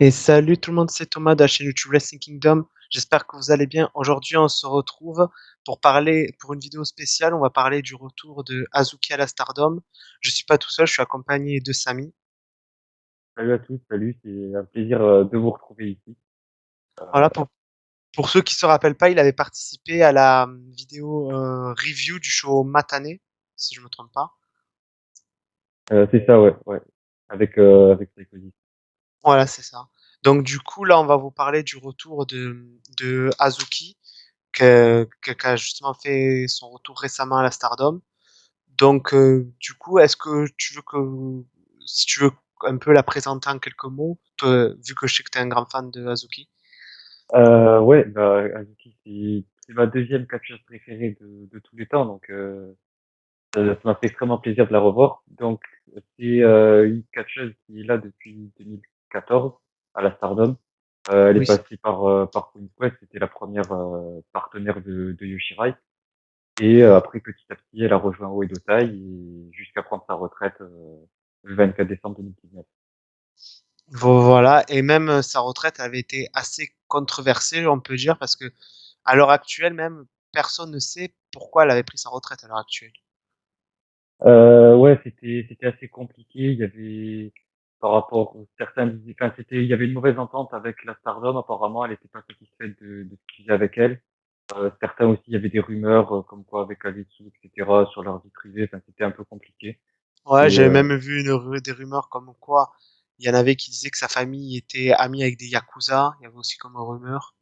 Et salut tout le monde, c'est Thomas de la chaîne YouTube Wrestling Kingdom. J'espère que vous allez bien. Aujourd'hui, on se retrouve pour une vidéo spéciale. On va parler du retour de Hazuki à la Stardom. Je suis pas tout seul, je suis accompagné de Sami. Salut à tous, salut, c'est un plaisir de vous retrouver ici. Voilà, pour ceux qui se rappellent pas, il avait participé à la vidéo review du show Matane, si je me trompe pas. C'est ça, ouais, ouais, avec Psychosis. Voilà, c'est ça. Donc du coup, là, on va vous parler du retour de Hazuki, qui a justement fait son retour récemment à la Stardom. Donc, du coup, est-ce que tu veux si tu veux un peu la présenter en quelques mots, toi, vu que je sais que tu es un grand fan de Hazuki. Ouais, bah, Azuki, c'est ma deuxième catcheuse préférée de tous les temps, donc ça m'a fait extrêmement plaisir de la revoir. Donc, c'est une catcheuse qui est là depuis 2014 à la Stardom. Elle est Oui. passée par Queen's Quest, c'était la première partenaire de Yoshirai. Et après, petit à petit, elle a rejoint Oedo Tai et jusqu'à prendre sa retraite le 24 décembre 2019. Voilà, et même sa retraite avait été assez controversée, on peut dire, parce que à l'heure actuelle même, personne ne sait pourquoi elle avait pris sa retraite à l'heure actuelle. Ouais, c'était assez compliqué. Il y avait par rapport certains enfin il y avait une mauvaise entente avec la Stardom. Apparemment, elle n'était pas satisfaite de ce qu'ils faisaient avec elle. Certains aussi, il y avait des rumeurs comme quoi avec Alitsu, etc. sur leur vie privée. Enfin, c'était un peu compliqué. Ouais, Et j'avais même vu des rumeurs comme quoi il y en avait qui disaient que sa famille était amie avec des Yakuza. Il y avait aussi comme rumeur.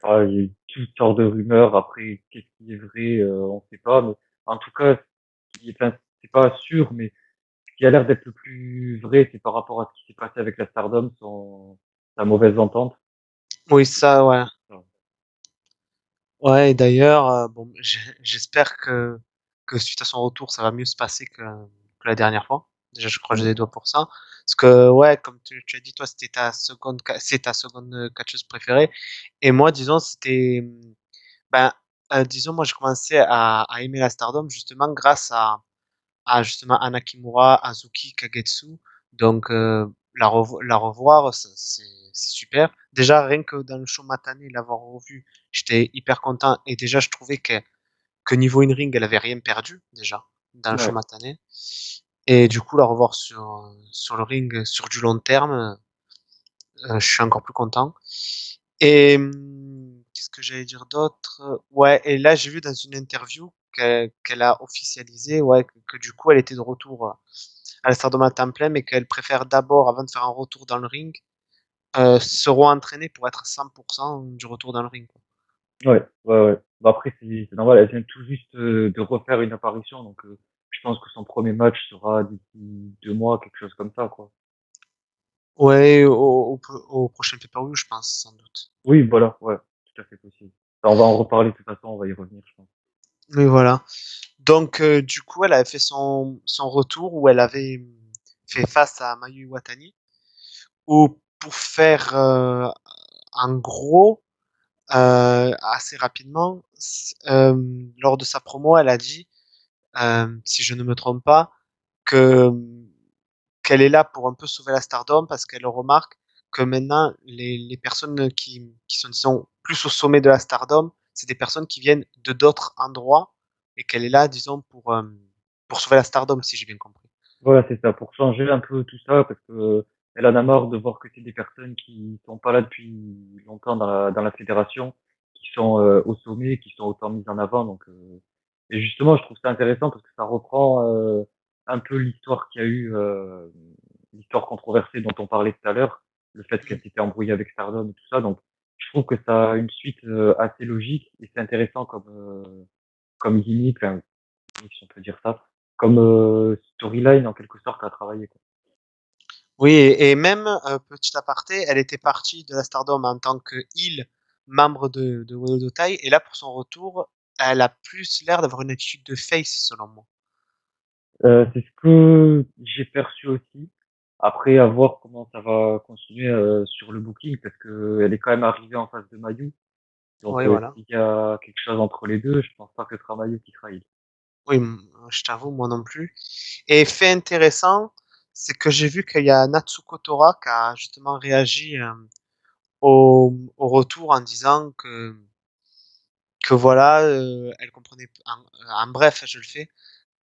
il y a eu toutes sortes de rumeurs. Après, qu'est-ce qui est vrai, on ne sait pas. Mais en tout cas, enfin, c'est pas sûr, mais ce qui a l'air d'être le plus vrai, c'est par rapport à ce qui s'est passé avec la Stardom, sa mauvaise entente. Oui, ça, ouais. Enfin, Ouais, et d'ailleurs, bon, j'espère que suite à son retour, ça va mieux se passer que la dernière fois. Déjà, je croise les doigts pour ça. Parce que, ouais, comme tu as dit, toi, c'est ta seconde catcheuse préférée. Et moi, disons, ben, disons, moi, j'ai commencé à aimer la Stardom justement grâce à justement Anna Kimura, Azuki, Kagetsu. Donc, la revoir, c'est super. Déjà, rien que dans le show Matane, l'avoir revu, j'étais hyper content. Et déjà, je trouvais que niveau in-ring, elle avait rien perdu, déjà, dans le show ouais. Matane. Et du coup, la revoir sur le ring, sur du long terme, je suis encore plus content. Et qu'est-ce que j'allais dire d'autre? Ouais, et là, j'ai vu dans une interview qu'elle a officialisé, ouais, que du coup, elle était de retour à la Stardom à temps plein, mais qu'elle préfère d'abord, avant de faire un retour dans le ring, se re-entraîner pour être à 100% du retour dans le ring, quoi. Ouais, ouais, ouais. Bah après, c'est normal, elle vient tout juste de refaire une apparition, donc je pense que son premier match sera d'ici 2 mois, quelque chose comme ça, quoi. Ouais, au prochain pay-per-view, je pense, sans doute. Oui, voilà, ouais, tout à fait possible. On va en reparler de toute façon, on va y revenir, je pense. Mais voilà. Donc, du coup, elle avait fait son retour où elle avait fait face à Mayu Iwatani, où pour faire, en gros, assez rapidement, lors de sa promo, elle a dit, si je ne me trompe pas, que qu'elle est là pour un peu sauver la Stardom parce qu'elle remarque que maintenant les personnes qui sont disons plus au sommet de la Stardom, c'est des personnes qui viennent de d'autres endroits et qu'elle est là disons pour sauver la Stardom si j'ai bien compris. Voilà, c'est ça, pour changer un peu tout ça, parce que elle en a marre de voir que c'est des personnes qui sont pas là depuis longtemps dans la fédération, qui sont au sommet, qui sont autant mises en avant, donc et justement, je trouve ça intéressant parce que ça reprend un peu l'histoire qu'il y a eu, l'histoire controversée dont on parlait tout à l'heure, le fait qu'elle s'était embrouillée avec Stardom et tout ça. Donc, je trouve que ça a une suite assez logique et c'est intéressant comme gimmick, enfin, si on peut dire ça, comme storyline en quelque sorte à travailler, quoi. Oui, et même petit aparté, elle était partie de la Stardom en tant que heel membre de World of Tai et là pour son retour, elle a plus l'air d'avoir une attitude de face selon moi. C'est ce que j'ai perçu aussi. Après, à voir comment ça va continuer sur le booking, parce que elle est quand même arrivée en face de Mayu. Donc, Oui, voilà. s'il y a quelque chose entre les deux, je pense pas que ce sera Mayu qui sera il. Oui, je t'avoue, moi non plus. Et fait intéressant, c'est que j'ai vu qu'il y a Natsuko Tora qui a justement réagi au retour en disant que voilà, elle comprenait, en bref, je le fais,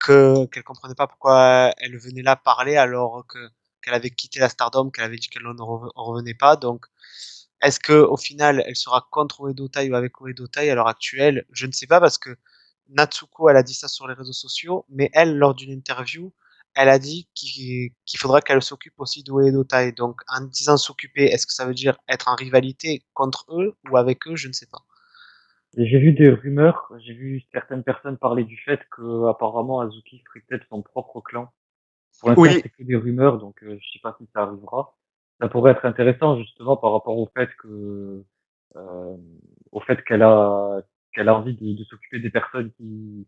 qu'elle comprenait pas pourquoi elle venait là parler alors qu'elle avait quitté la Stardom, qu'elle avait dit qu'elle ne revenait pas. Donc, est-ce que au final, elle sera contre Oedo Tai ou avec Oedo Tai à l'heure actuelle? Je ne sais pas parce que Natsuko, elle a dit ça sur les réseaux sociaux, mais elle, lors d'une interview, elle a dit qu'il faudra qu'elle s'occupe aussi de Oedo Tai. Donc, en disant s'occuper, est-ce que ça veut dire être en rivalité contre eux ou avec eux? Je ne sais pas. Et j'ai vu des rumeurs, j'ai vu certaines personnes parler du fait que apparemment Azuki ferait peut-être son propre clan. Pour l'instant, Oui, c'est que des rumeurs, donc je sais pas si ça arrivera. Ça pourrait être intéressant justement par rapport euh, au fait qu'elle a envie de s'occuper des personnes qui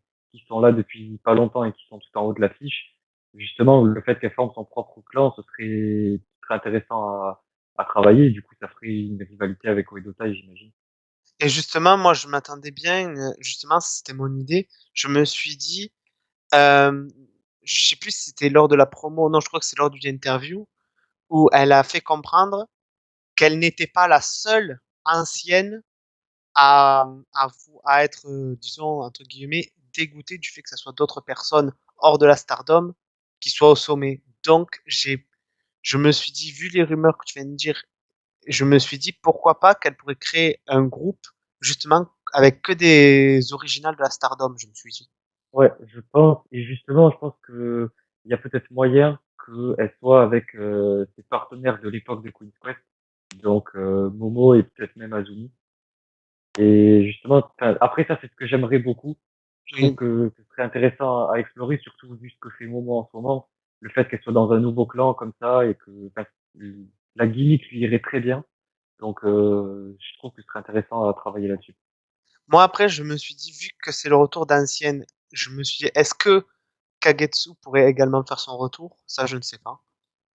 sont là depuis pas longtemps et qui sont tout en haut de l'affiche. Justement, le fait qu'elle forme son propre clan, ce serait intéressant à travailler. Et du coup, ça ferait une rivalité avec Oedo Tai, j'imagine. et justement, moi, je m'attendais bien, justement, c'était mon idée. Je me suis dit, euh, je sais plus si c'était lors de la promo, non, je crois que c'est lors d'une interview, où elle a fait comprendre qu'elle n'était pas la seule ancienne à être, disons, entre guillemets, dégoûtée du fait que ce soit d'autres personnes hors de la Stardom qui soient au sommet. Donc, je me suis dit, vu les rumeurs que tu viens de dire, je me suis dit pourquoi pas qu'elle pourrait créer un groupe justement avec que des originales de la Stardom, je me suis dit. Ouais, je pense, et justement, je pense que il y a peut-être moyen qu'elle soit avec ses partenaires de l'époque de Queen's Quest, donc Momo et peut-être même Azumi. Et justement, après ça, c'est ce que j'aimerais beaucoup. Je trouve Oui. que ce serait intéressant à explorer, surtout vu ce que fait Momo en ce moment, le fait qu'elle soit dans un nouveau clan comme ça et que enfin, la gimmick lui irait très bien. Donc, je trouve que ce serait intéressant à travailler là-dessus. Moi après, je me suis dit, vu que c'est le retour d'ancienne, je me suis dit, est-ce que Kagetsu pourrait également faire son retour? Ça, je ne sais pas.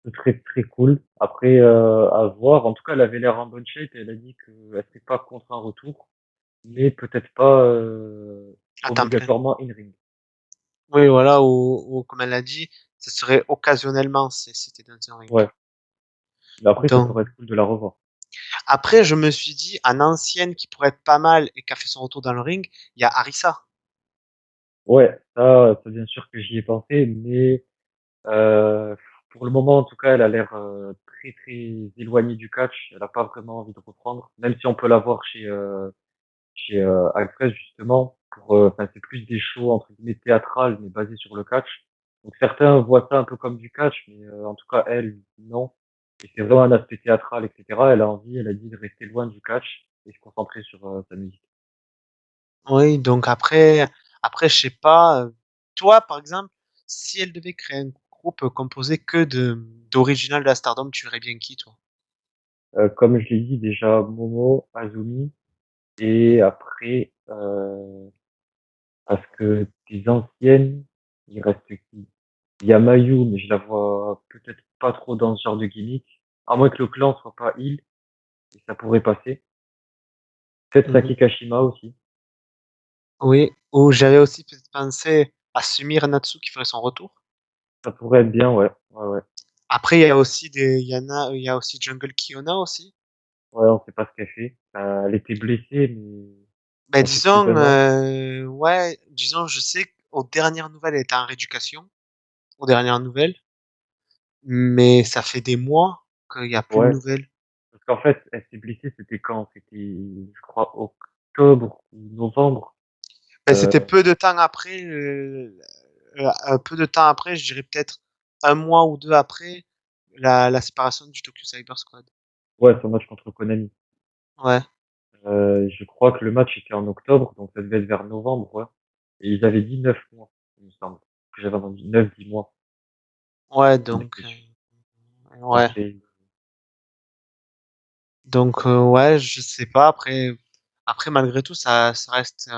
Ce serait très cool. Après, à voir. En tout cas, elle avait l'air en bonne shape et elle a dit qu'elle serait pas contre un retour, mais peut-être pas À temps plein. obligatoirement in-ring. Oui, voilà, ou comme elle l'a dit, ce serait occasionnellement si c'était dans un ring. Ouais. Mais après, ça Donc, pourrait être cool de la revoir. après, je me suis dit, en ancienne qui pourrait être pas mal et qui a fait son retour dans le ring, il y a Arisa. Ouais, ça, c'est bien sûr que j'y ai pensé, mais euh, pour le moment, en tout cas, elle a l'air très très éloignée du catch. Elle a pas vraiment envie de reprendre, même si on peut la voir chez Alfred justement. Enfin, c'est plus des shows entre guillemets théâtrales, mais basés sur le catch. Donc certains voient ça un peu comme du catch, mais en tout cas elle, non. Et c'est vraiment un aspect théâtral, etc. Elle a envie, elle a dit de rester loin du catch et se concentrer sur sa musique. Oui, donc après, je sais pas, toi, par exemple, si elle devait créer un groupe composé que d'original de la Stardom, tu verrais bien qui, toi? Comme je l'ai dit déjà, Momo, Azumi, et après, parce que des anciennes, il reste qui? Il y a Mayu, mais je la vois peut-être pas trop dans ce genre de gimmick. À moins que le clan soit pas heal, et ça pourrait passer. Peut-être Mhm. Saki Kashima aussi. Oui, ou j'avais aussi peut-être pensé à Sumire Natsu qui ferait son retour. Ça pourrait être bien, ouais. Ouais, ouais. Après, il y a aussi il y a aussi Jungle Kiona aussi. Ouais, on sait pas ce qu'elle fait. Elle était blessée, mais Ben, ça fait plus disons, d'un an. ouais, disons, je sais qu'aux dernières nouvelles, elle était en rééducation, aux dernières nouvelles, mais ça fait des mois qu'il n'y a plus de Ouais. nouvelles. Parce qu'en fait, elle s'est blessée, c'était quand? C'était, je crois, octobre ou novembre. Ben, Euh, c'était peu de temps après, peu de temps après, je dirais peut-être un mois ou deux après la séparation du Tokyo Cyber Squad. ouais, son match contre Konami. Ouais, Je crois que le match était en octobre, donc ça devait être vers novembre, ouais. Et ils avaient dit 9 mois, il me semble. Que j'avais entendu 9, 10 mois. ouais, On donc, était dessus. ouais, Après, donc, ouais, je sais pas. Après malgré tout, ça reste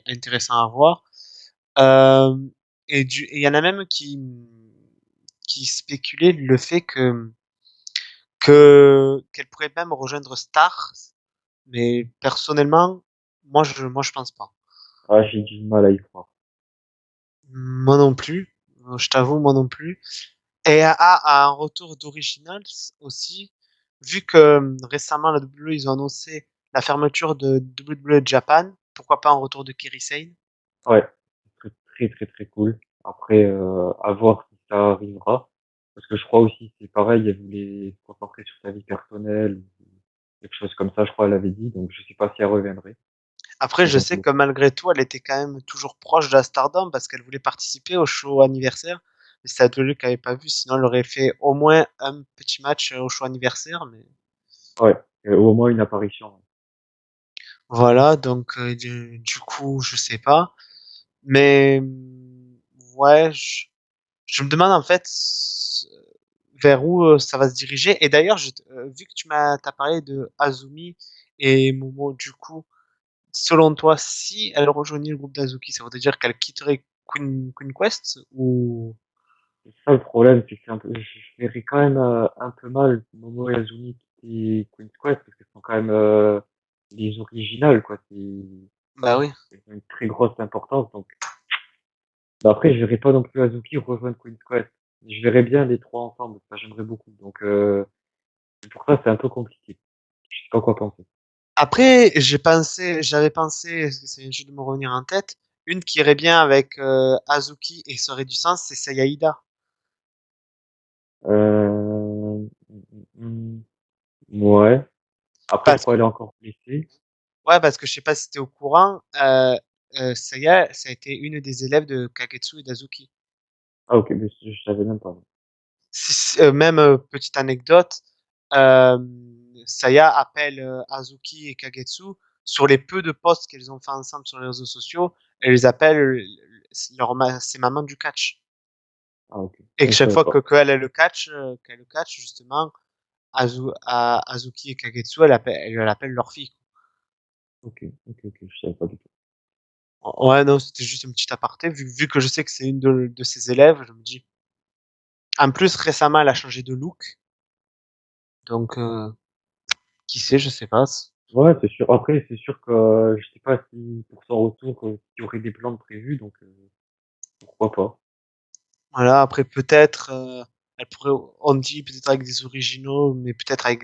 intéressant à voir. Euh, et il y en a même qui spéculaient le fait qu'elle pourrait même rejoindre Stars, mais personnellement, moi je pense pas. j'ai du mal à y croire. Moi non plus. Je t'avoue, moi non plus. Et à un retour d'Originals aussi, vu que récemment la WWE ils ont annoncé la fermeture de WWE Japan, pourquoi pas un retour de Kairi Sane? Ouais, ce serait très très très cool. Après, à voir si ça arrivera. Parce que je crois aussi, c'est pareil, elle voulait se concentrer sur sa vie personnelle, ou quelque chose comme ça, je crois, elle avait dit. Donc, je sais pas si elle reviendrait. Après, Mais je bon, sais que malgré tout, elle était quand même toujours proche de la Stardom parce qu'elle voulait participer au show anniversaire. Mais c'est WWE qui avait pas vu, sinon elle aurait fait au moins un petit match au show anniversaire. Mais ouais, au moins une apparition. voilà, donc du coup, je sais pas. Mais ouais, je me demande en fait vers où ça va se diriger. Et d'ailleurs, vu que t'as parlé de Azumi et Momo, du coup, selon toi, si elle rejoignait le groupe d'Azuki, ça voudrait dire qu'elle quitterait Queen Quest ou C'est ça le problème, c'est que c'est un peu, je verrais quand même un peu mal Momo et Azumi quitter Queen's Quest parce qu'elles sont quand même les originales, quoi. bah oui. C'est une très grosse importance. Donc, bah après, je verrais pas non plus Azuki rejoindre Queen's Quest. Je verrais bien les trois ensemble, ça j'aimerais beaucoup. Donc, c'est pour ça c'est un peu compliqué. Je sais pas quoi penser. Après, j'avais pensé, parce que c'est juste de me revenir en tête, une qui irait bien avec Azuki et ça aurait du sens, c'est Sayaida. Euh, ouais. Après, je Parce crois que, qu'elle est encore blessée. ouais, parce que je sais pas si t'es au courant, ça a été une des élèves de Kagetsu et d'Azuki. Ah, ok, mais je savais même pas. Même petite anecdote, euh, Saya appelle Azuki et Kagetsu sur les peu de posts qu'elles ont fait ensemble sur les réseaux sociaux, elle les appelle ses mamans du catch. Ah, ok. Et Ah, que je chaque savais fois pas. qu'elle le catch justement, Azuki et Kagetsu, elle appelle leur fille. Ok, ok, ok, je savais pas du tout. Ouais, non, c'était juste une petite aparté. Vu que je sais que c'est une de ses élèves, je me dis. En plus, récemment, elle a changé de look. Donc, qui sait, je sais pas. Ouais, c'est sûr. Après, c'est sûr que je sais pas si pour son retour, il y aurait des plans de prévus, donc pourquoi pas. Voilà, après, peut-être, elle pourrait, on dit peut-être avec des originaux, mais peut-être avec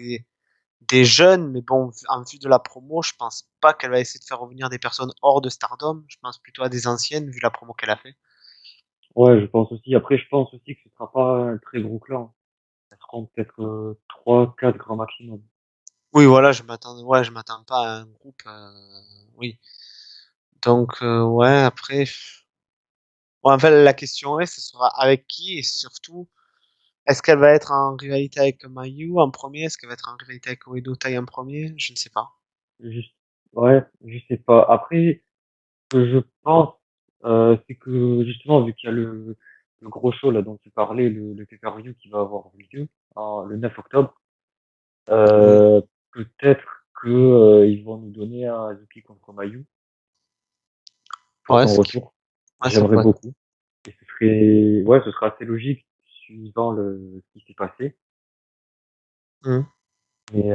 des jeunes. Mais bon, en vue de la promo, je pense pas qu'elle va essayer de faire revenir des personnes hors de Stardom. Je pense plutôt à des anciennes, vu la promo qu'elle a fait. Ouais, je pense aussi. Après, je pense aussi que ce sera pas un très gros clan. Ça seront peut-être trois, quatre grands maximum. Oui, voilà, ouais, je m'attends pas à un groupe, oui. Donc, ouais, après, bon, en fait, la question est, ce sera avec qui et surtout, est-ce qu'elle va être en rivalité avec Mayu en premier? Est-ce qu'elle va être en rivalité avec Oedo Tai en premier? Je ne sais pas. Juste, ouais, je sais pas. Après, ce que je pense, c'est que justement, vu qu'il y a le gros show là dont tu parlais, le pay-per-view qui va avoir lieu le 9 octobre, Oui, euh, peut-être que ils vont nous donner un Azuki contre Mayu pour ouais, son retour. ouais, ça J'aimerais pourrait être. beaucoup. Et ce serait, ouais, ce sera assez logique suivant ce qui s'est passé. Mhm. Mais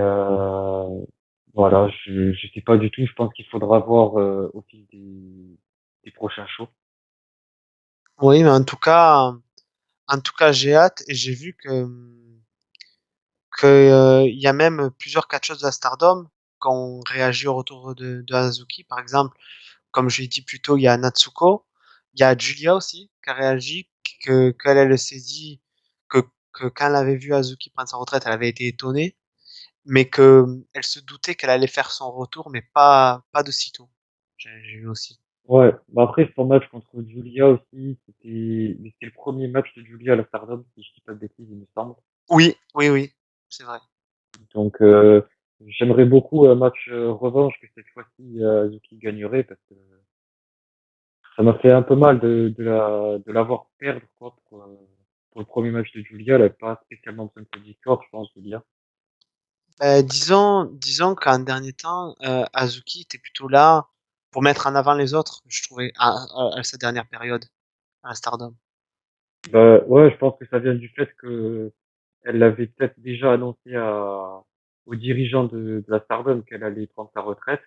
voilà, je sais pas du tout. Je pense qu'il faudra voir au fil des prochains shows. Oui, mais en tout cas, j'ai hâte et j'ai vu que il y a même plusieurs catcheuses de la Stardom qui ont réagi au retour de Hazuki. Par exemple, comme je l'ai dit plus tôt, il y a Natsuko, il y a Julia aussi qui a réagi, qu'elle elle s'est dit que, que quand elle avait vu Hazuki prendre sa retraite, elle avait été étonnée, mais que elle se doutait qu'elle allait faire son retour, mais pas de sitôt. J'ai vu aussi. Ouais, bah après son match contre Julia aussi, c'était le premier match de Julia à la Stardom, si je dis pas de bêtises, il me semble. Oui, oui, oui, c'est vrai. Donc j'aimerais beaucoup un match revanche que cette fois-ci Azuki gagnerait parce que ça m'a fait un peu mal de l'avoir perdre quoi pour le premier match de Julia, elle a pas spécialement besoin de cette victoire, je pense, Julia. Disons qu'en dernier temps, Hazuki était plutôt là pour mettre en avant les autres, je trouvais, à sa dernière période à la Stardom. Bah ouais, je pense que ça vient du fait que elle l'avait peut-être déjà annoncé aux dirigeants de la Stardom qu'elle allait prendre sa retraite.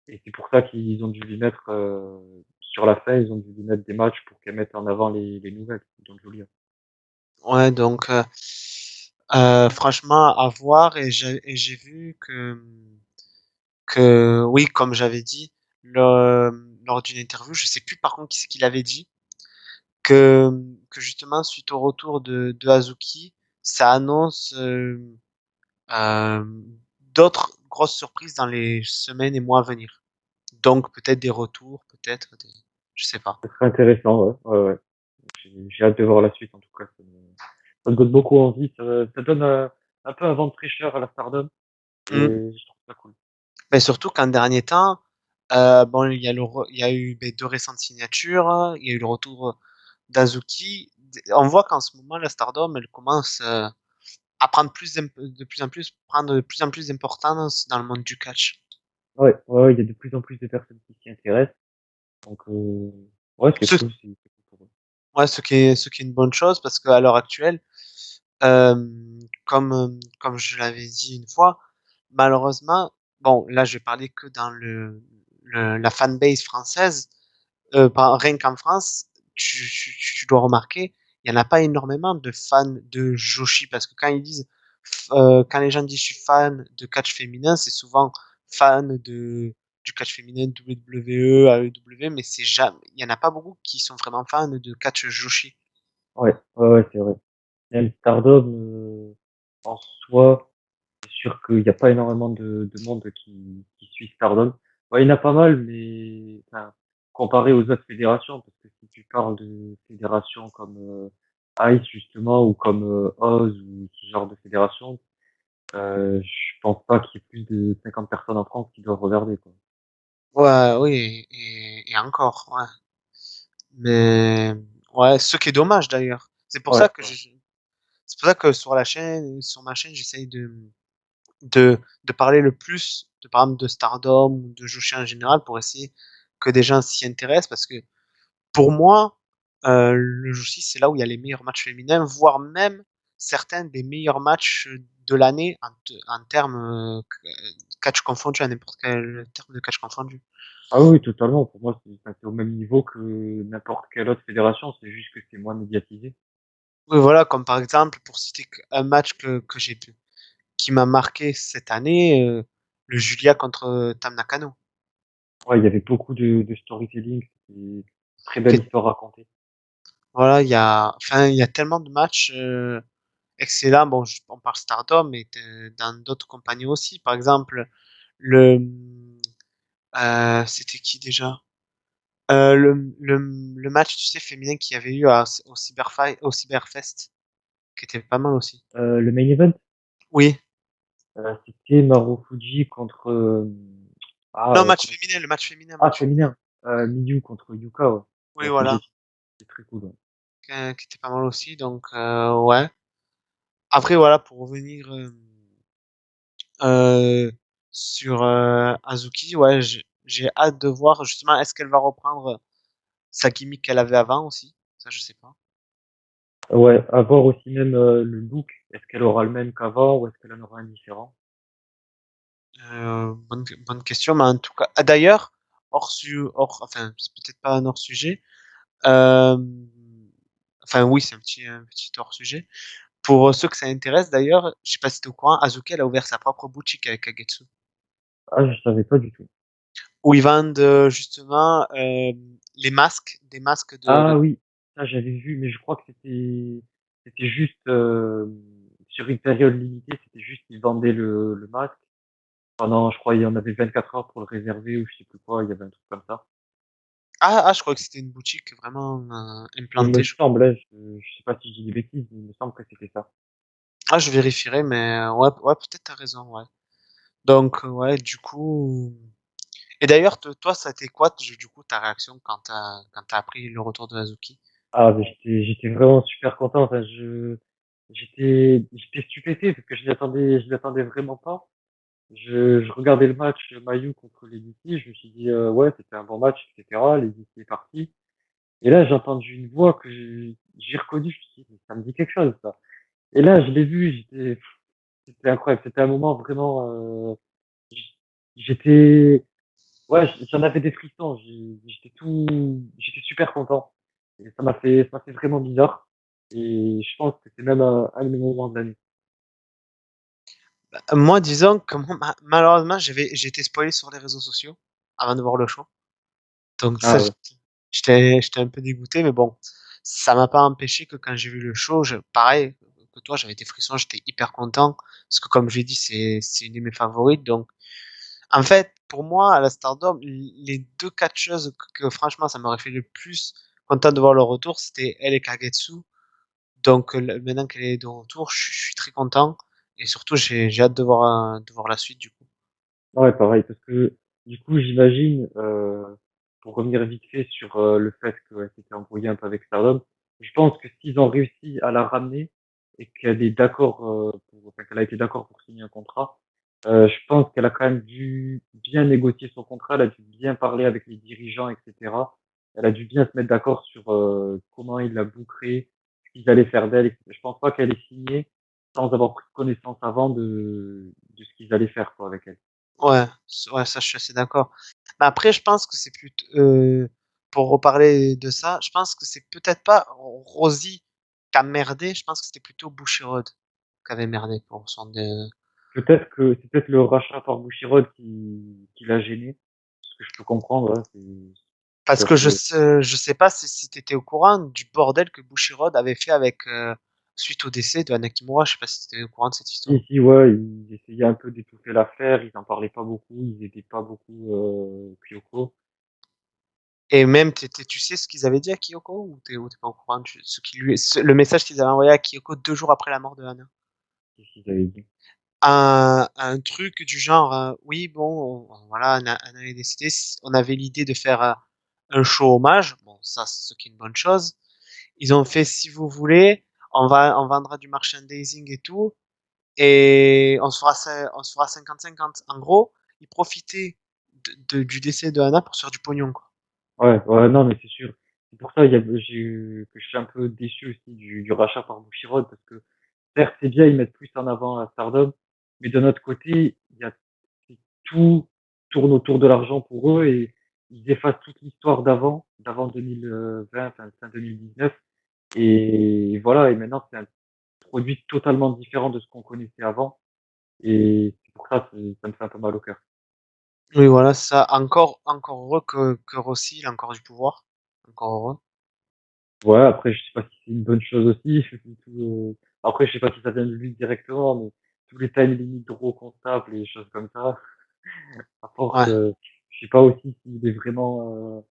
Et c'est pour ça qu'ils ont dû lui mettre, sur la fin, ils ont dû lui mettre des matchs pour qu'elle mette en avant les nouvelles, donc Julia. Ouais, donc franchement à voir et j'ai vu que oui, comme j'avais dit lors d'une interview, je sais plus par contre qui c'est qui l'avait dit, que justement suite au retour de Hazuki, ça annonce euh, d'autres grosses surprises dans les semaines et mois à venir. Donc peut-être des retours, peut-être des, je sais pas. Ça serait intéressant, ouais. Ouais, ouais. J'ai hâte de voir la suite, en tout cas. Ça me donne beaucoup envie. Ça donne un peu un vent de fraîcheur à la Stardom. Et Mm. je trouve ça cool. Mais surtout qu'en dernier temps, bon, il y a eu ben, deux récentes signatures, il y a eu le retour d'Azuki. On voit qu'en ce moment, la Stardom, elle commence à prendre de plus en plus, prendre de plus en plus d'importance dans le monde du catch. Ouais, ouais, ouais, il y a de plus en plus de personnes qui s'y intéressent. Donc, ouais, c'est Ce, cool, c'est cool pour eux. ouais, ce qui est une bonne chose parce qu'à l'heure actuelle, euh, comme je l'avais dit une fois, malheureusement, bon, là, je vais parler que dans la fanbase française. Rien qu'en France, tu dois remarquer, il n'y en a pas énormément de fans de Joshi parce que quand les gens disent je suis fan de catch féminin, c'est souvent fan du catch féminin WWE, AEW, mais c'est jamais, il y en a pas beaucoup qui sont vraiment fans de catch Joshi. Ouais, ouais, ouais, c'est vrai. Même Stardom, en soi, c'est sûr qu'il n'y a pas énormément de monde qui suit Stardom. Ouais, il y en a pas mal, mais enfin, comparé aux autres fédérations, parce que si tu parles de fédérations comme Ice justement ou comme Oz ou ce genre de fédération, je pense pas qu'il y ait plus de 50 personnes en France qui doivent regarder, quoi. Ouais, oui, et encore, ouais. Mais ouais, ce qui est dommage d'ailleurs. Ouais, ouais. C'est pour ça que sur ma chaîne, j'essaye de parler le plus, de par exemple de Stardom ou de Joshi en général pour essayer que des gens s'y intéressent parce que pour moi, le Joshi c'est là où il y a les meilleurs matchs féminins, voire même certains des meilleurs matchs de l'année en termes catch confondu à n'importe quel terme de catch confondu. Ah oui, totalement. Pour moi, c'est au même niveau que n'importe quelle autre fédération. C'est juste que c'est moins médiatisé. Oui, voilà, comme par exemple, pour citer un match que j'ai pu, qui m'a marqué cette année, le Julia contre Tam Nakano. Ouais, il y avait beaucoup de storytelling. C'était une très belle Qui histoire racontée. Voilà, il y a tellement de matchs excellents. Bon, on parle Stardom, mais dans d'autres compagnies aussi. Par exemple, le, c'était qui déjà? Le match, tu sais, féminin qu'il y avait eu au Cyberfest, qui était pas mal aussi. Le main event, Oui. c'était Marufuji contre Non, comment le match féminin, ah match féminin. féminin, Miyu contre Yuka. Ouais, Oui, ouais, voilà, c'est très cool. Ouais. qui était pas mal aussi. Donc, ouais. Après, voilà, pour revenir euh, sur Azuki, ouais, j'ai hâte de voir justement, est-ce qu'elle va reprendre sa gimmick qu'elle avait avant aussi? Ça, je sais pas. Ouais, à voir aussi même le look. Est-ce qu'elle aura le même qu'avant ou est-ce qu'elle en aura un différent? Bonne question, mais en tout cas, ah, d'ailleurs, enfin, c'est peut-être pas un hors sujet. Euh, enfin, oui, c'est un petit hors sujet. Pour ceux que ça intéresse, d'ailleurs, je sais pas si tu es au courant, Azuki, elle a ouvert sa propre boutique avec Kagetsu. Ah, je savais pas du tout. Où ils vendent justement les masques, des masques de. Ah oui, ça j'avais vu, mais je crois que c'était juste sur une période limitée, c'était juste qu'ils vendaient le masque. Pendant, je crois, il y en avait 24 heures pour le réserver ou je sais plus quoi, il y avait un truc comme ça. Je crois que c'était une boutique vraiment Il me implantée. semblait, je sais pas si je dis des bêtises, mais il me semble que c'était ça. Je vérifierai, mais ouais, ouais, peut-être t'as raison, ouais. Donc, ouais, du coup. Et d'ailleurs, toi, ça a été quoi, du coup, ta réaction quand t'as appris le retour de Azuki? Ah, mais j'étais vraiment super content. Enfin, j'étais stupéfait parce que je l'attendais vraiment pas. Je regardais le match Mayu contre les DC, je me suis dit, ouais, c'était un bon match, etc. Les DC est parti. Et là, j'ai entendu une voix que j'ai reconnue, je me suis dit, mais ça me dit quelque chose, ça. Et là, je l'ai vu, c'était incroyable. C'était un moment vraiment, j'étais, ouais, j'en avais des frissons. J'étais super content. Et ça m'a fait vraiment bizarre. Et je pense que c'est même un de mes moments de l'année. Moi, disons que moi, malheureusement, j'ai été spoilé sur les réseaux sociaux avant de voir le show. Donc ça, Ah ouais. j'étais un peu dégoûté, mais bon, ça m'a pas empêché que quand j'ai vu le show, pareil que toi, j'avais des frissons, j'étais hyper content parce que comme j'ai dit, c'est une de mes favorites. Donc, en fait, pour moi, à la Stardom, les deux catcheuses que franchement, ça m'aurait fait le plus content de voir leur retour, c'était elle et Kagetsu. Donc maintenant qu'elle est de retour, je suis très content et surtout j'ai hâte de voir la suite du coup. Ouais, pareil, parce que du coup, j'imagine, pour revenir vite fait sur le fait qu'elle s'était embrouillée un peu avec Stardom, je pense que s'ils ont réussi à la ramener et qu'elle est d'accord, enfin, qu'elle a été d'accord pour signer un contrat, je pense qu'elle a quand même dû bien négocier son contrat, elle a dû bien parler avec les dirigeants, etc. Elle a dû bien se mettre d'accord sur comment ils la bouqueraient, ce qu'ils allaient faire d'elle, etc. Je pense pas qu'elle ait signé sans avoir pris connaissance avant de ce qu'ils allaient faire, quoi, avec elle. Ouais, ouais, ça je suis assez d'accord. Mais après, je pense que c'est plutôt pour reparler de ça, je pense que c'est peut-être pas Rosie qui a merdé, je pense que c'était plutôt Bushiroad qui avait merdé pour son Peut-être que c'est peut-être le rachat par Bushiroad qui l'a gêné, ce que je peux comprendre, hein, c'est parce tout à que fait. je sais pas si tu étais au courant du bordel que Bushiroad avait fait avec suite au décès de Hanakimura, je sais pas si tu étais au courant de cette histoire. Ici, ouais, ils essayaient un peu d'étouffer l'affaire, ils en parlaient pas beaucoup, ils aidaient pas beaucoup Kyoko. Et même, tu sais ce qu'ils avaient dit à Kyoko ou t'es pas au courant le message qu'ils avaient envoyé à Kyoko 2 jours après la mort de Hana? Qu'est-ce qu'ils avaient dit? Un truc du genre, oui, bon, voilà, Hana est décédée, on avait l'idée de faire un show hommage, bon, ça, c'est ce qui est une bonne chose. Ils ont fait, si vous voulez, on vendra du merchandising et tout, et on se fera 50-50. En gros, ils profitaient du décès de Hana pour se faire du pognon, quoi. Ouais, ouais, non, mais c'est sûr. C'est pour ça que je suis un peu déçu aussi du rachat par Bushiroad, parce que certes, c'est bien, ils mettent plus en avant la Stardom, mais de notre côté, tout tourne autour de l'argent pour eux et ils effacent toute l'histoire d'avant 2020, enfin, fin 2019. Et voilà, et maintenant, c'est un produit totalement différent de ce qu'on connaissait avant. Et c'est pour ça, ça me fait un peu mal au cœur. Oui, voilà, ça. Encore heureux que Rossi, il a encore du pouvoir. Encore heureux. Ouais, après, je sais pas si c'est une bonne chose aussi. Après, je sais pas si ça vient de lui directement, mais tous les time limits draw comptables et des choses comme ça, à force, Ouais. je sais pas aussi s'il est vraiment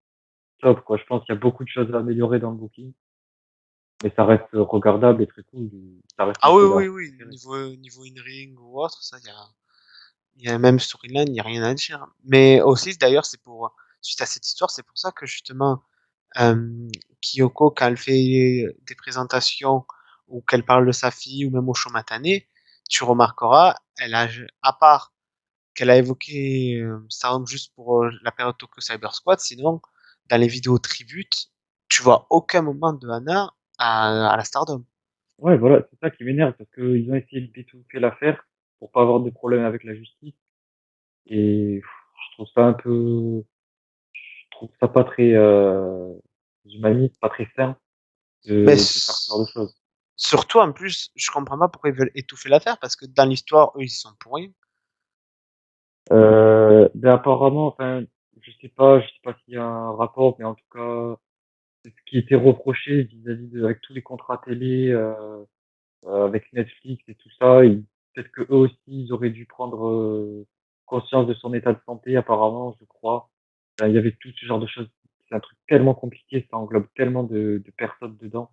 top, quoi. Je pense qu'il y a beaucoup de choses à améliorer dans le booking, mais ça reste regardable et très cool. Ça reste Ah une oui, oui, fédération oui. préférée. Niveau in-ring ou autre, ça, il y a même storyline, il y a rien à dire. Mais aussi, d'ailleurs, suite à cette histoire, c'est pour ça que justement, Kyoko, quand elle fait des présentations ou qu'elle parle de sa fille ou même au show Matane, tu remarqueras, à part qu'elle a évoqué Stardom juste pour la période Tokyo Cyber Squad. Sinon, dans les vidéos tributes, tu vois aucun moment de Hana à la Stardom. Ouais, voilà, c'est ça qui m'énerve parce qu'ils ont essayé d'étouffer l'affaire pour pas avoir de problème avec la justice. Et je trouve ça un peu, je trouve ça pas très humaniste, pas très sain Mais de faire ce genre de choses. surtout, en plus, je comprends pas pourquoi ils veulent étouffer l'affaire, parce que dans l'histoire, eux, ils y sont pour rien. Ben apparemment, enfin, je sais pas s'il y a un rapport, mais en tout cas, c'est ce qui était reproché vis-à-vis de, avec tous les contrats télé, avec Netflix et tout ça, peut-être que eux aussi, ils auraient dû prendre conscience de son état de santé, apparemment, je crois. Enfin, il y avait tout ce genre de choses. C'est un truc tellement compliqué, ça englobe tellement de personnes dedans.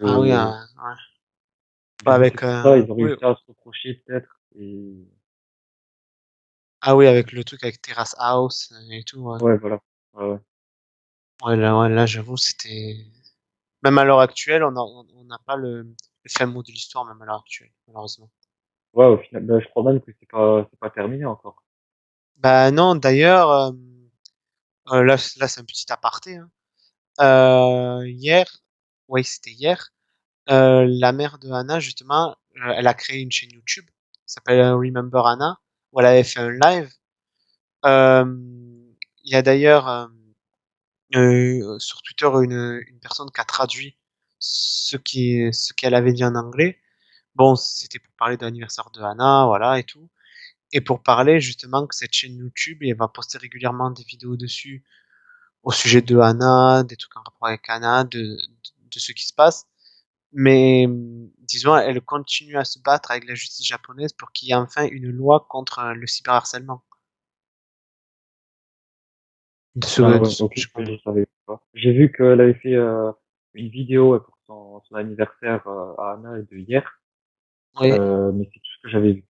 Ah oui, Que, ouais. du Ouais, coup, c'est avec, pour ça, ils auraient oui, eu ça à se reprocher, peut-être. Et, ah oui, avec le truc avec Terrace House et tout. Ouais, ouais, voilà. Ouais, ouais. ouais, là j'avoue, même à l'heure actuelle, on n'a pas le fin mot de l'histoire, même à l'heure actuelle, malheureusement. Ouais, au final, ben, je crois même que c'est pas terminé encore. Bah non, d'ailleurs, là c'est un petit aparté, hein. Hier, oui, c'était hier, la mère de Hannah, justement, elle a créé une chaîne YouTube, qui s'appelle Remember Hannah, où elle avait fait un live. Euh, il y a d'ailleurs sur Twitter une personne qui a traduit ce qu'elle avait dit en anglais. Bon, c'était pour parler de l'anniversaire de Hannah, voilà et tout. Et pour parler justement que cette chaîne YouTube, elle va poster régulièrement des vidéos dessus au sujet de Hannah, des trucs en rapport avec Hannah, de ce qui se passe. Mais disons, elle continue à se battre avec la justice japonaise pour qu'il y ait enfin une loi contre le cyberharcèlement. Ah ouais, De ce que ok, j'ai je compris. savais pas. J'ai vu qu'elle avait fait une vidéo pour son anniversaire à Anna de hier, Oui, mais c'est tout ce que j'avais vu.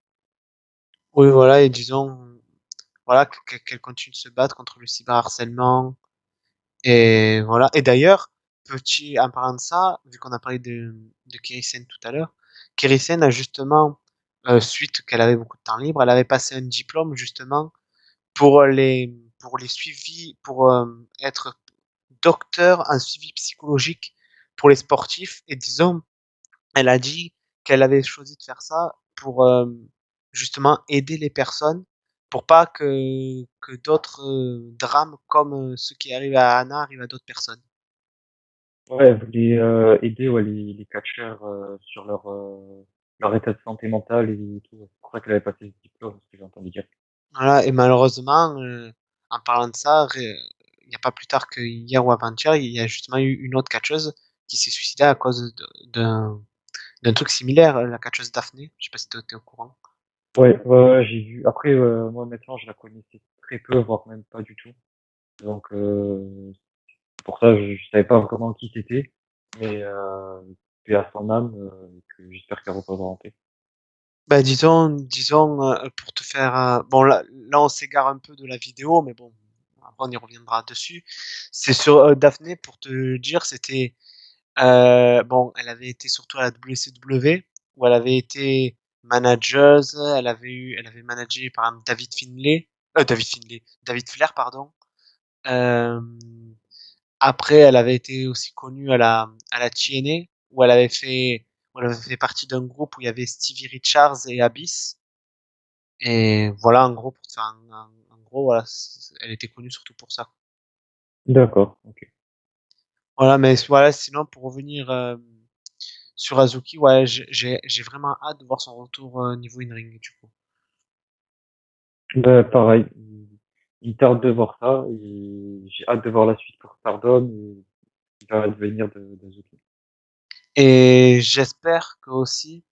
oui, voilà, et disons, voilà, qu'elle continue de se battre contre le cyberharcèlement. Et voilà. Et d'ailleurs, petit, en parlant de ça, vu qu'on a parlé de Kirisen tout à l'heure, Kirisen a justement, suite qu'elle avait beaucoup de temps libre, elle avait passé un diplôme justement pour les suivis, pour être docteur en suivi psychologique pour les sportifs. Et disons, elle a dit qu'elle avait choisi de faire ça pour justement aider les personnes pour pas que d'autres drames comme ce qui arrive à Anna arrivent à d'autres personnes. Ouais, elle voulait aider ouais, les catcheurs sur leur état de santé mentale et tout. C'est pour ça qu'elle avait passé ce diplôme, ce que j'ai entendu dire. Voilà, et malheureusement, en parlant de ça, il n'y a pas plus tard que hier ou avant-hier, il y a justement eu une autre catcheuse qui s'est suicidée à cause d'un truc similaire, la catcheuse Daphné. Je sais pas si tu es au courant. Ouais, ouais, ouais, j'ai vu. Après, moi maintenant, je la connaissais très peu, voire même pas du tout. Donc, pour ça, je savais pas vraiment qui c'était. Mais paix à son âme, que j'espère qu'elle reposera en paix. Bah, disons, pour te faire, bon, là, on s'égare un peu de la vidéo, mais bon, après, on y reviendra dessus. C'est sur Daphné, pour te dire, c'était, bon, elle avait été surtout à la WCW, où elle avait été manageuse, elle avait managé, par exemple, David Flair, pardon. Euh, Après, elle avait été aussi connue à la TNA, où elle avait fait partie d'un groupe où il y avait Stevie Richards et Abyss. Et voilà, en gros, pour te faire en gros, voilà, elle était connue surtout pour ça. D'accord, ok. Voilà, mais voilà, sinon, pour revenir sur Azuki, ouais, j'ai vraiment hâte de voir son retour niveau in-ring, du coup. Ben, pareil, il tarde de voir ça et j'ai hâte de voir la suite pour Stardom et ce qui va devenir de Zuki. Et j'espère que aussi,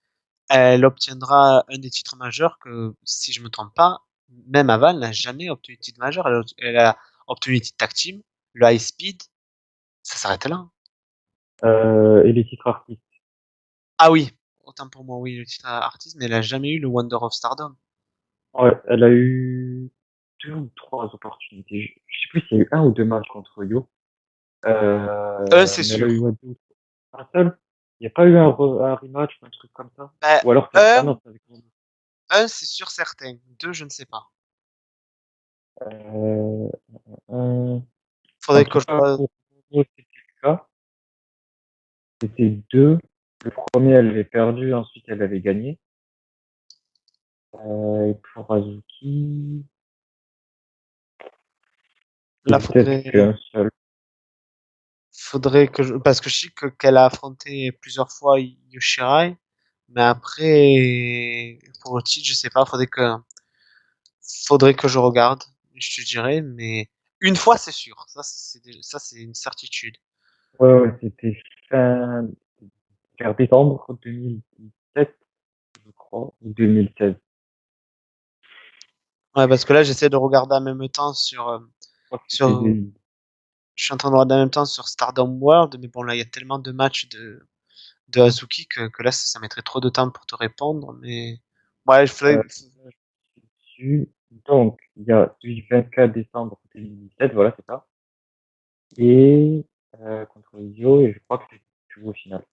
elle obtiendra un des titres majeurs que, si je me trompe pas, même Aval n'a jamais obtenu de titre majeur. Elle a obtenu le titre tag team, le high speed, ça s'arrête là, hein. Et les titres artistes. Ah oui, autant pour moi, oui, le titre artiste, mais elle a jamais eu le Wonder of Stardom. Ouais, elle a eu deux ou trois opportunités. Je sais plus s'il y a eu un ou deux matchs contre Yo. C'est Mais elle a eu sûr. ouais, deux, un seul. Il n'y a pas eu un rematch ou un truc comme ça. Ben, Ou alors, ah un, non, c'est avec c'est sûr certain. Deux, je ne sais pas. euh, un, en Faudrait tout que je cas, vois. pour Momo, c'était le cas. C'était deux. Le premier, elle avait perdu, ensuite, elle avait gagné. Et pour Azuki, Là, c'est peut-être faudrait, qu'un seul. faudrait que parce que je sais qu'elle a affronté plusieurs fois Yoshirai, mais après, pour le titre, je sais pas, faudrait que je regarde, je te dirais, mais une fois, c'est sûr. Ça, c'est une certitude. Ouais, ouais, c'était fin, vers décembre 2017, je crois, ou 2016. Ouais, parce que là, j'essaie de regarder en même temps Je crois que c'était sur, je suis en train de regarder en même temps sur Stardom World, mais bon, là, il y a tellement de matchs de Azuki que là, ça mettrait trop de temps pour te répondre, mais ouais, euh, dessus. Donc, il y a celui du 24 décembre 2017, voilà, c'est ça. Et contre Idio, et je crois que c'est tout au final.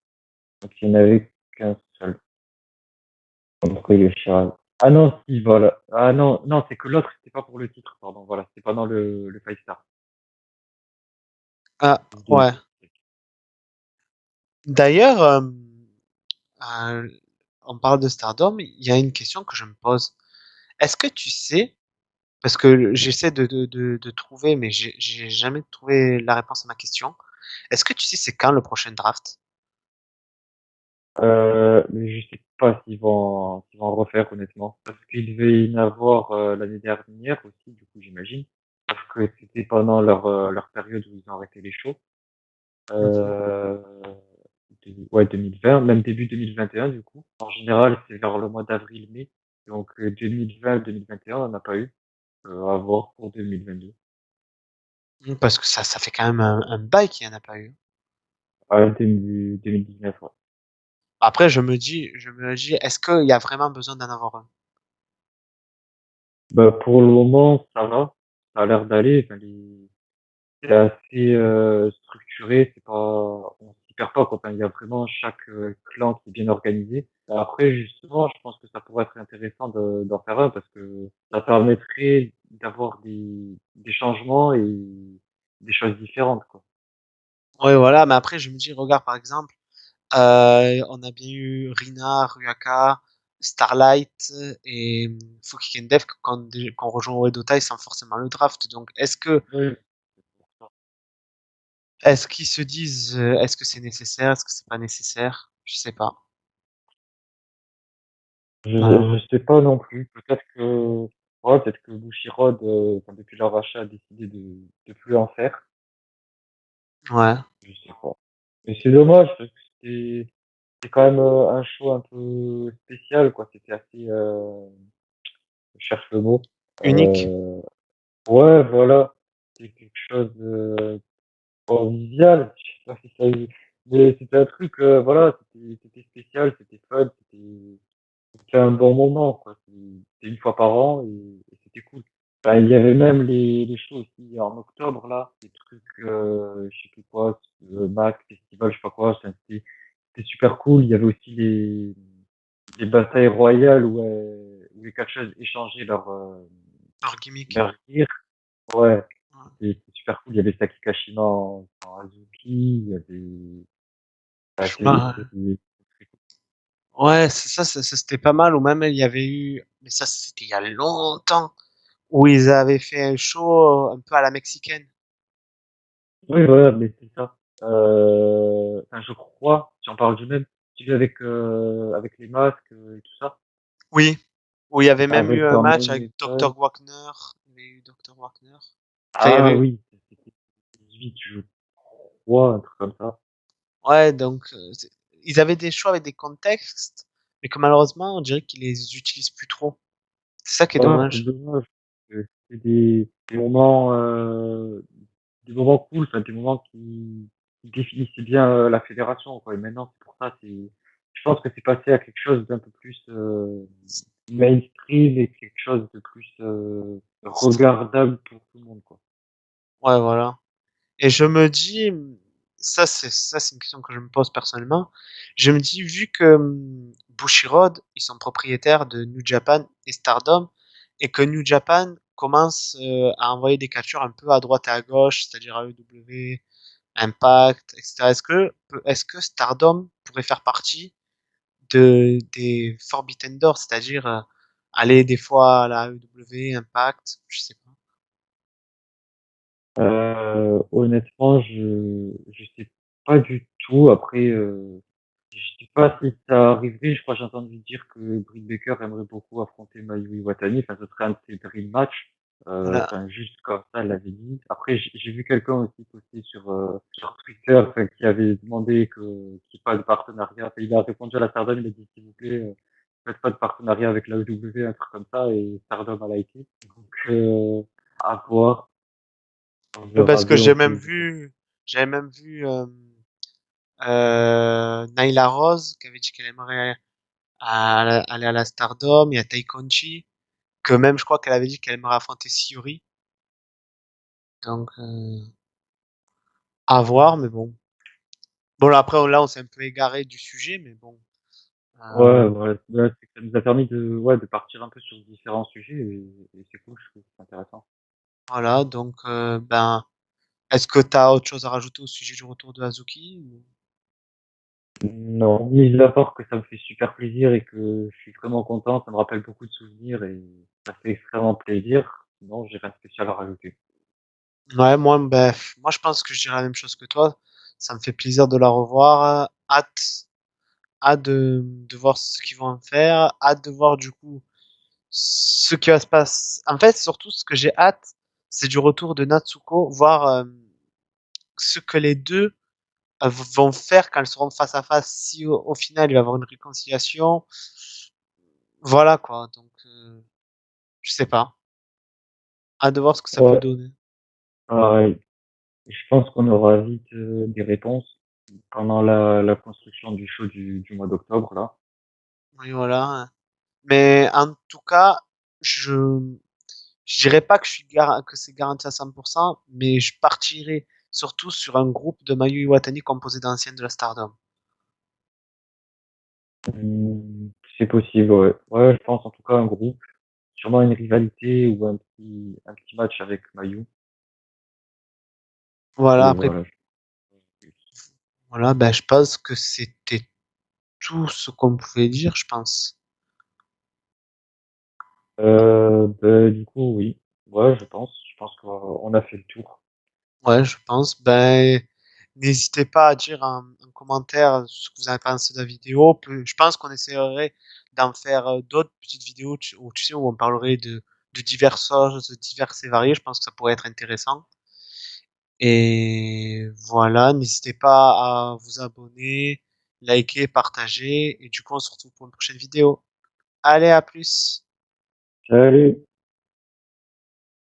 Donc, il n'y en avait qu'un seul contre Yoshirai. Ah non, si, voilà. Ah non, non, c'est que l'autre, c'était pas pour le titre, pardon, voilà, c'était pas dans le 5 star. ah, ouais. D'ailleurs, euh, on parle de Stardom, il y a une question que je me pose. Est-ce que tu sais, parce que j'essaie de trouver, mais j'ai jamais trouvé la réponse à ma question. Est-ce que tu sais c'est quand le prochain draft? Mais je sais pas s'ils vont en refaire honnêtement, parce qu'il devait y en avoir l'année dernière aussi, du coup j'imagine, parce que c'était pendant leur période où ils ont arrêté les shows. Mhm. Euh, ouais, 2020, même début 2021 du coup. En général, c'est vers le mois d'avril-mai. Donc 2020-2021, on n'en a pas eu. À voir pour 2022. Parce que ça fait quand même un bail qu'il n'y en a pas eu. Ah, 2019, ouais. Après, je me dis, est-ce qu'il y a vraiment besoin d'en avoir un? Bah, pour le moment, ça va. Ça a l'air d'aller. Enfin, c'est assez structuré. C'est pas, on s'y perd pas, quoi. Enfin, il y a vraiment chaque clan qui est bien organisé. Après, justement, je pense que ça pourrait être intéressant d'en faire un parce que ça permettrait d'avoir des changements et des choses différentes, quoi. Oui, voilà, mais après, je me dis, regarde, par exemple, on a bien eu Rina, Ruaka, Starlight et Fouki Kendev quand rejoint Uedota sans forcément le draft. Donc, Oui. est-ce qu'ils se disent, est-ce que c'est nécessaire, est-ce que c'est pas nécessaire? Je sais pas. Je sais pas non plus. Peut-être que Bushiroad, enfin, depuis leur rachat, a décidé de plus en faire. Ouais, Je sais pas. Mais c'est dommage parce que c'est quand même un show un peu spécial, quoi. C'était assez, je cherche le mot. unique. Euh, ouais, voilà. C'est quelque chose de convivial. Je sais pas si ça, mais c'était un truc, voilà, c'était spécial, c'était fun, c'était un bon moment, quoi. C'était une fois par an et c'était cool. Enfin, il y avait même les shows aussi en octobre, là, des trucs, je sais plus quoi, Mac, Festival, je sais pas quoi, enfin, c'était super cool. Il y avait aussi les batailles royales où les catcheuses échangeaient Leur gimmick. leur gear. Ouais, Ouais. c'était super cool. Il y avait Saki Kashima en Azuki, il y avait, enfin, Je m'en- c'était très cool. Ouais, c'était pas mal. Ou même il y avait eu, mais ça c'était il y a longtemps, où ils avaient fait un show un peu à la mexicaine. Oui, voilà, mais c'est ça. Enfin, je crois, si on parle du même, celui avec les masques et tout ça, Oui, où il y avait même eu avec un en match main avec métal. Dr. Wagner. Il y avait eu Dr. Wagner. Enfin, il y Ah avait, oui, c'était 18, je crois, un truc comme ça. ouais, donc ils avaient des shows avec des contextes, mais que malheureusement, on dirait qu'ils les utilisent plus trop. C'est ça qui est Ah, c'est dommage. dommage. C'est des moments cool, enfin, des moments qui définissaient bien la fédération, quoi. Et maintenant, c'est pour ça, je pense que c'est passé à quelque chose d'un peu plus mainstream et quelque chose de plus regardable pour tout le monde, quoi. Ouais, voilà. Et je me dis, ça c'est une question que je me pose personnellement. Je me dis, vu que Bushiroad, ils sont propriétaires de New Japan et Stardom, et que New Japan commence à envoyer des catcheurs un peu à droite et à gauche, c'est-à-dire à AEW, Impact, etc. Est-ce que Stardom pourrait faire partie des Forbidden Doors, c'est-à-dire aller des fois à la AEW, Impact, je sais pas. Honnêtement, je sais pas du tout. Après, je sais pas si ça arriverait. Je crois que j'ai entendu dire que Britt Baker aimerait beaucoup affronter Mayuri Watani. Enfin, ce serait un de ses dream matchs. Voilà. Enfin, juste comme ça, elle l'avait dit. Après, j'ai vu quelqu'un aussi poster sur Twitter, enfin, qui avait demandé qu'il n'y ait pas de partenariat. Enfin, il a répondu à la Stardom, il a dit s'il vous plaît, faites pas de partenariat avec la WWE, un truc comme ça, et Stardom a liké. Donc, à voir. On verra Parce que bien aussi. j'avais même vu Nyla Rose qui avait dit qu'elle aimerait aller à la Stardom. Il y a Tai Conchi que même je crois qu'elle avait dit qu'elle aimerait affronter Syuri. Donc à voir, mais bon. Bon là, après là on s'est un peu égaré du sujet, mais bon. Ouais, Euh, ouais, ouais, c'est que ça nous a permis ouais, de partir un peu sur différents sujets et c'est cool, je trouve, c'est intéressant. voilà, donc ben est-ce que tu as autre chose à rajouter au sujet du retour de Hazuki Non, mis à part que ça me fait super plaisir et que je suis vraiment content, ça me rappelle beaucoup de souvenirs et ça fait extrêmement plaisir. Non, j'ai rien de spécial à rajouter. Ouais, moi je pense que je dirais la même chose que toi. Ça me fait plaisir de la revoir. Hâte hâte de voir ce qu'ils vont en faire, hâte de voir du coup ce qui va se passer. En fait, surtout ce que j'ai hâte, c'est du retour de Natsuko, voir ce que les deux vont faire quand elles seront face à face. Si au final il va y avoir une réconciliation, voilà quoi. Donc je sais pas, hâte de voir ce que ça peut Ouais, donner. pareil. Je pense qu'on aura vite des réponses pendant la construction du show du mois d'octobre, là. Oui voilà. Mais en tout cas, je je dirais pas que que c'est garanti à 100%, mais je partirais surtout sur un groupe de Mayu Iwatani composé d'anciennes de la Stardom. C'est possible, ouais. Ouais, je pense en tout cas un groupe, sûrement une rivalité ou un petit match avec Mayu. Voilà, Et après, voilà. voilà, ben, je pense que c'était tout ce qu'on pouvait dire, je pense. Du coup, oui. Ouais, je pense. Je pense qu'on a fait le tour. Ouais, je pense. Ben, n'hésitez pas à dire en commentaire ce que vous avez pensé de la vidéo. Je pense qu'on essaierait d'en faire d'autres petites vidéos où, tu sais, où on parlerait de diverses choses, diverses et variées. Je pense que ça pourrait être intéressant. Et voilà, n'hésitez pas à vous abonner, liker, partager. Et du coup, on se retrouve pour une prochaine vidéo. Allez, à plus! Salut!